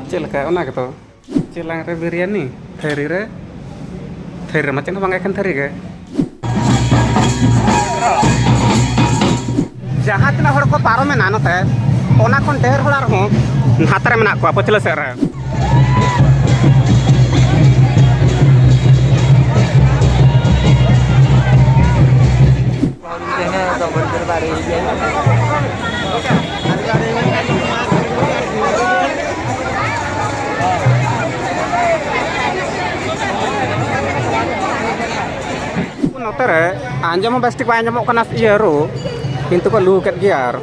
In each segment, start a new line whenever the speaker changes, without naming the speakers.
Cil kayak ona gitu. Cilang re biryani, theri macam apa nggak kan theri ke? Jahat na hor ko paro mena no te. Ona kon der holar ho. Hatare mena ko pachila sera. Notere, anjam mau pasti anjam mau kena iyaru, pintu kok lu ket giar.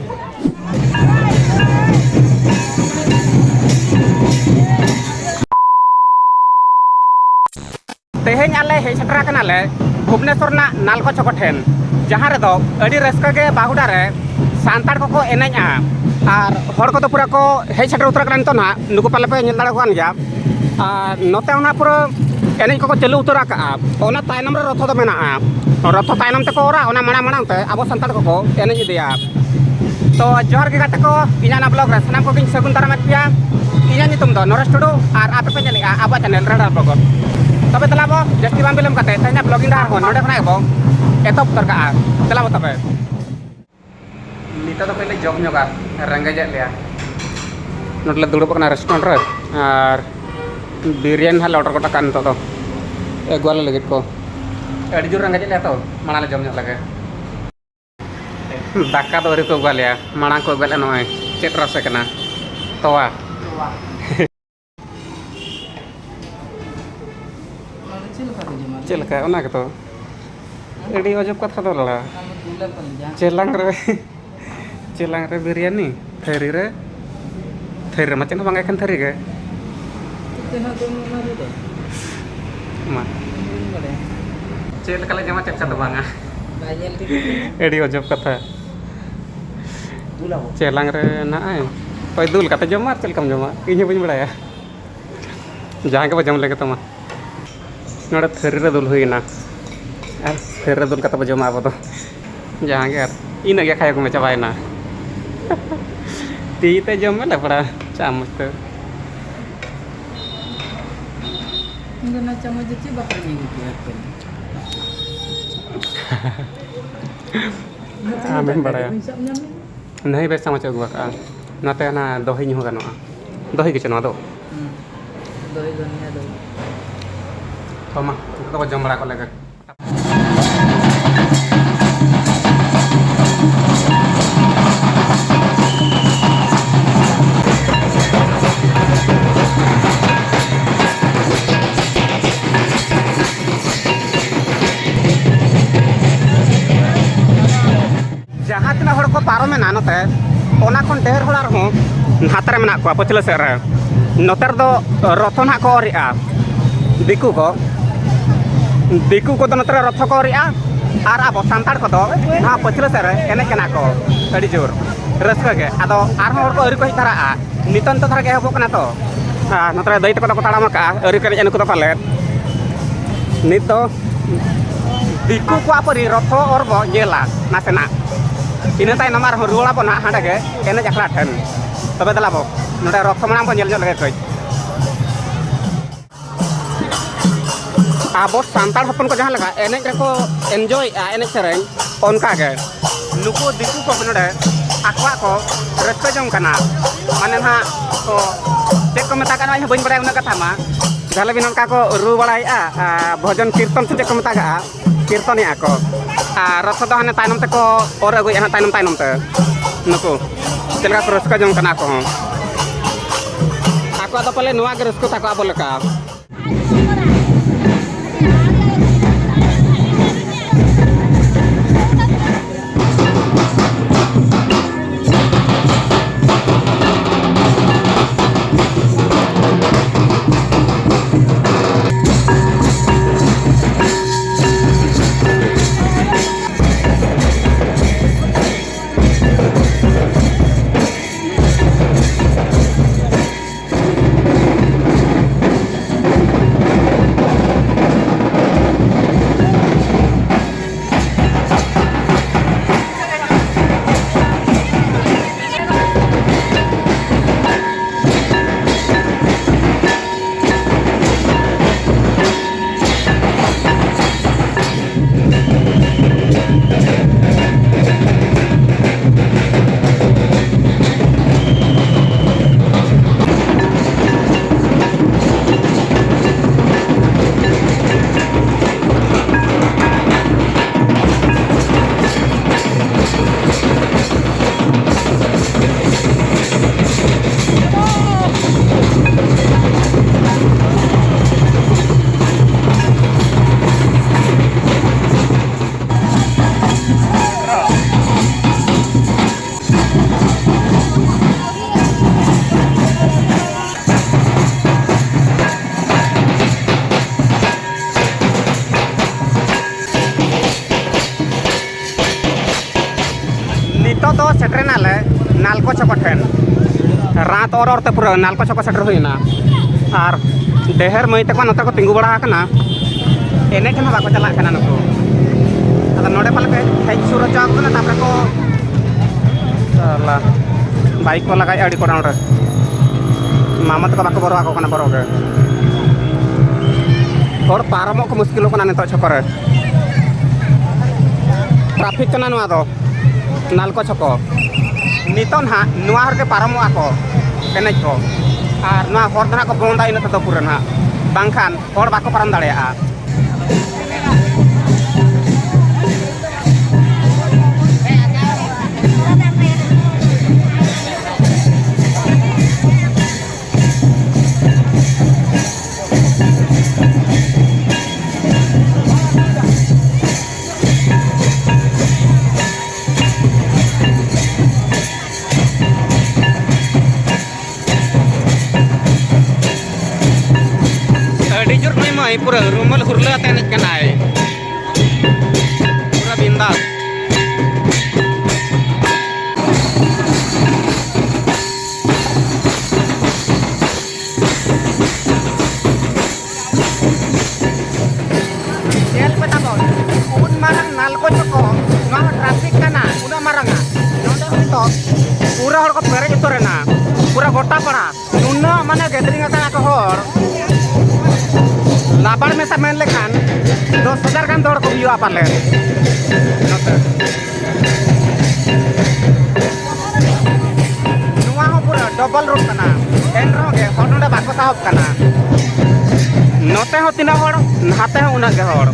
Teheng ale hei setra kan ale, Bhubaneswar na nalko chokothen, jahan redo adi raska ge bahudare santar koko enenya, ar hor ko to pura ko hei setra uttara kan to na nuku pale pe nyel dare kan ya. Note ona pura enej koko chalu uttara ka ona tainam re rotho do mena rotho tainam te ko ora ona manang te abo santar koko enej idea. To johar ge gata ko inya na blog re sanam ko king sagun taramat ya inya nyutum do Noresh Tudu ar ape pe nyeli aba channel radar blog. Tapi telah bo, jadi ambil kata, tanya blogging dah hon, udah kena bo, etop terkaan, telah bo tapi. Nita tuh pilih jog nyoka, rangga aja lihat. Nudlet dulu kena restoran red, ar biryani hal order kotakan tuh. Gua lagi kok. Di jurang aja lihat tuh, mana le jog nyok lagi. Daka tuh itu gua lihat, mana kau gua lihat noy, cet rasa kena, toa. Cil kayak ona gitu. Ini ojok kata tuh lah. Cilang re biryani, theri macam apa nggak kan theri ke? Ma. Cil kalau jama cek satu banga. Ini ojok kata. Cilang re naai. Kau dul kata jama, cil kam jama. Ini punya bela ya. Jangan ke jam lagi tuh mah. Nora theri redul huina, theri redul kata baju apa tuh? Jangan ker, ini gak kayak gue mencobain na. Tite jam mana pada camus tuh?
Enggak nak camus jadi bakal gitu ya kan?
Amin pada ya. Nah ini biasa macam gue kan. Nanti na dohi nyu kan? Dohi kecil nado.
Dohi dohi.
Toma, kita ko jam ko lagi. Jahat na hor ko paro mena no te, ona kon der holar ho, hatare mena ko pachila sera. Noter do rothon ha ko ria. Diku ko to natra rotho ko ria ar abo santar ko do na pachila sere enek kena ko adi jor raska ge ado ar hor ko ari ko hitara a niton to thara ge hobo kana to natra dai to ko tara maka ari kene enu ko to palet nito diku ko apari rotho orbo nyela nasena ini tai nomor rula po na handa ge enek jakla den tobe tala bo nora rotho manam ko nyel nyel ge koi abo santal hopon ko jahan laga enek reko enjoy enek sereng onka ge nuku diku ko benode akwa ko raska jong kana manen ha ko tek ko metakan ai bain badai una katha ma jale binon ka ko ru balai bhojon kirtan se tek ko metaga kirtan ya ko rasa do hane tainom te ko ora goi ana tainom te nuku telga ko raska jong kana ko aku ado pale nuwa ge raska ta ko abo leka हाथ और ते पूरा नाल को छको shutter हुईना और डेहर मई तक नोते को तिंगु बड़ा कना एने ठन बाको चला कना नको अदा नोडे पाले पे हेज सुरो चाक कना तापर को साला बाइक को लगाई अड़ी कोडाउन रे मामा तक बाको बरो आको कना बरो के और पारमो को मुश्किल कना नेतो छको रे ट्रैफिक कना नुआ दो नाल को छको नितन हा नुआ हर के पारमो आको एने को और नुआ हर दना को बोंदा इन तो पूरा ना बांखान और बाको पारम दाड़ेया पूरा रूमल हुरला तेन कनाय पूरा बिंदास जेल पता बोल उन मारang नाल को चको नो ट्रैफिक कना उना मारंगा नोंडे तो पूरा हर को पेरे जतोरेना पूरा गोटा पड़ा नुना माने गैदरिंग कना को हर लाबार में मेन लेखान 10,000 गान दौड़ को बिया पाले नुआ हो पूरा डबल रूट कना एन रोगे हरनोडे बाको साहब कना नोते हो तिना हर हाते हो उना के हर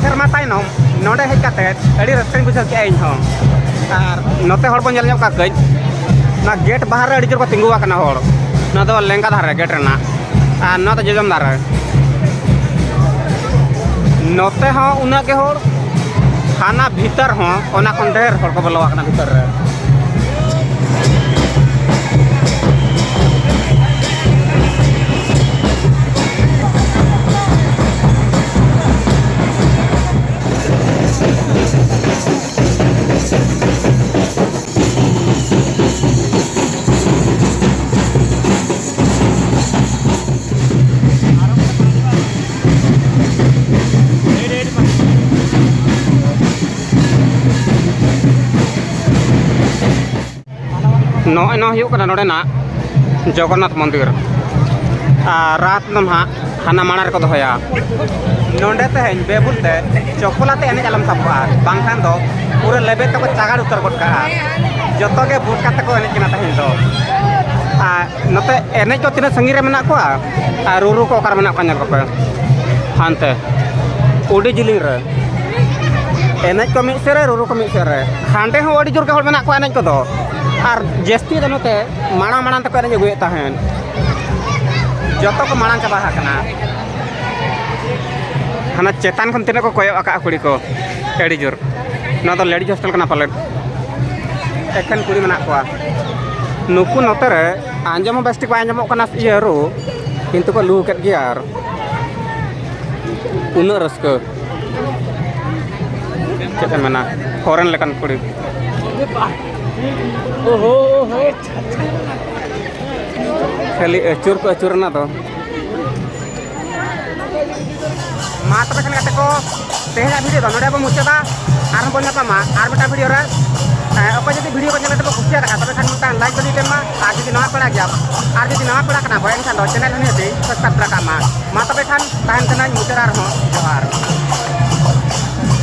serma tainom node hej katet adi raskain busau ke aing ho ar note hor bon nyal nyok ka kej na gate bahar adi jor ko tinggu akana hor na do lengka dhare gate rena ar na to jojom dhare note ho una ke hor hana bhitar ho ona kon der hor ko bolo akana bhitar re no hiuk kana node na Jagannath Mandir raat nam ha hana manar ko doya nonde te hen bebul te chokolate ene alam sabwa bangkhan do pura lebe to ko chagar utar got ka joto ge but kata ko ene kina ta hen do note ene ko tina sangi re mena ko ruru ko kar mena kanyar ko hante udi jiling re ene ko mi sere ruru ko mi sere hande ho odi jur ke hol mena ko ene ko do ar jesti do note manang manang ta ko ene gue tahen joto ko manang chaba hakana hana chetan kon tine ko koyo aka kuri ko edi jur no to lady hostel kana palen ekan kuri mena ko nuku note re anjam bestik ba anjam kana iya ru kintu ko lu ket giar una raska chete mena foreign lekan kuri खाली अचूर को अचूर ना तो मा तबे खान गाते को तेहरा video तो नोडे बो मुचादा आर बोल ना मा आर बेटा वीडियो रे ओको जदी वीडियो को चले तो खुशिया रखा तबे खान मुता लाइक कर देमा आर जदी नवा पड़ा गया आर जदी नवा पड़ा कना बयन खान चैनल ने दे सब्सक्राइब रखा मा तबे खान ताहन कना मुचार हो जोहार